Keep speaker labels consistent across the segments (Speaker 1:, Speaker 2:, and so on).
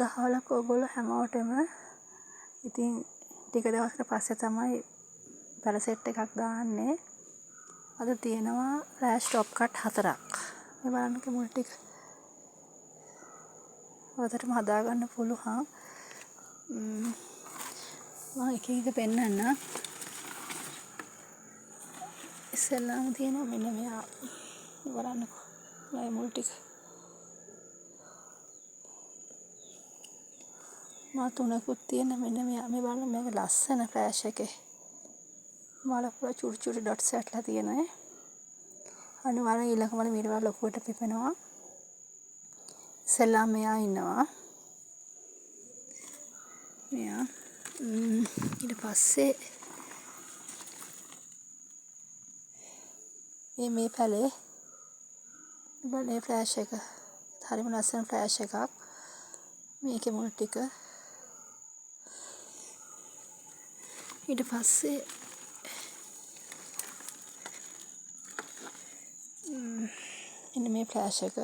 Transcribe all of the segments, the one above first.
Speaker 1: දහවලක් ඔයගොල්ලෝ හැමෝටම ඉතින් ටික දවසකට පස්සේ තමයි පැරසෙට් එකක් දාන්නේ. අද තියෙනවා ෆ්ලෑෂ් ටොප් කට් 4ක්. මේ බලන්නකෝ මුල් ටික. ඔතනම හදාගන්න පුළුවන්. මම එක එක පෙන්නන්න. ඉස්සෙල්ලාම තියෙනවා මෙන්න මෙයා. බලන්නකෝ. මේ මුල් ටික. මා තුනකුත් තියෙන මෙන්න මෙයා. මේ බලන්න මේක ලස්සන ෆ්ලෑෂ් එකේ. මල පුරා චුටි චුටි ඩොට්ස් ඇටලා තියෙනවා. අනිවාර්යෙන් ඊළඟ මල මීට වඩා ලොකුවට පිපෙනවා. ඉස්සෙල්ලාම මෙයා ඉන්නවා. මෙයා ඊට පස්සේ මේ පැලේ බලේ ෆ්ලෑෂ් එක. හරිම ලස්සන ෆ්ලෑෂ් එකක්. මේකේ මුල් ටික. ඊට පස්සේ ඉන්න මේ ෆ්ලෑෂ් එක.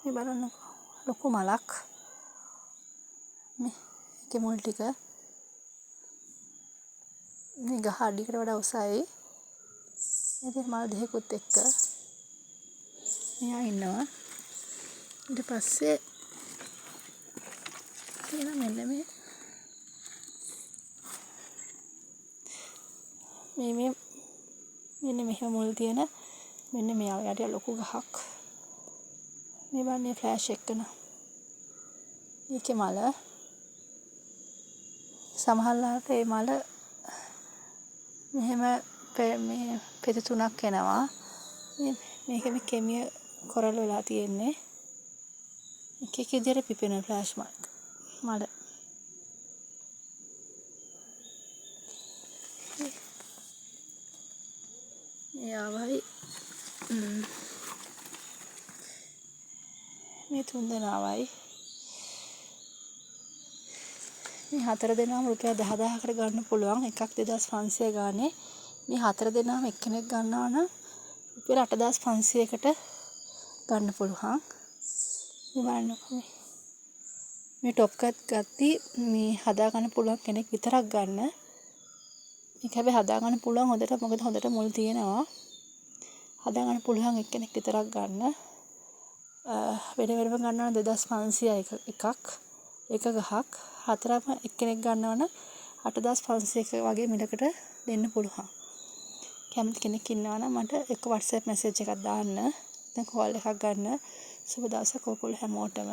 Speaker 1: මේ බලන්නකෝ ලොකු මලක්. මේකේ මුල් ටික. මේ ගහ අඩියකට වඩා උසයි. ඉතින් මල් දෙකකුත් එක්ක මෙයා ඉන්නවා. ඊට පස්සේ තියෙන මෙන්න මෙන්න මෙහෙම මුල් තියෙන මෙන්න මෙයා යට ලොකු ගහක්. මේ බලන්නේ ෆ්ලෑෂ් එකන. ඒකේ මල සමහරවිට මේ මල මෙහෙම මේ පෙති තුනක් එනවා. මේකෙම කෙමිය කොරල් වෙලා තියෙන්නේ. එක එක විදිහට පිපෙන ෆ්ලෑෂ් මල. යාවයි මේ තුන් දෙනාවයි මේ හතර දෙනාම රුපියල් 10000කට ගන්න පුළුවන්. එකක් 2500 ගානේ. මේ හතර දෙනාම එක්කෙනෙක් ගන්නවා නම් රුපියල් 8500කට ගන්න පුළුවන්. මේ බලන්නකෝ මේ টොප් කට් ගත්ති මේ හදා ගන්න පුළුවන් කෙනෙක් විතරක් ගන්න. මේක හැබැයි හදා ගන්න පුළුවන් හොඳට මොකද හොඳට මුල් තියෙනවා. හදා ගන්න පුළුවන් එක්කෙනෙක් විතරක් ගන්න. වෙන වෙනම ගන්නවා 2500 එකක්. එක ගහක්. හතරම එක්කෙනෙක් ගන්නවා නම් 8500ක වගේ මිලකට දෙන්න පුළුවන්. කැමති කෙනෙක් ඉන්නවා නම් මට එක WhatsApp message එකක් දාන්න. දැන් කෝල් එකක් ගන්න. සුබ දවසක් ඔයගොල්ලෝ හැමෝටම.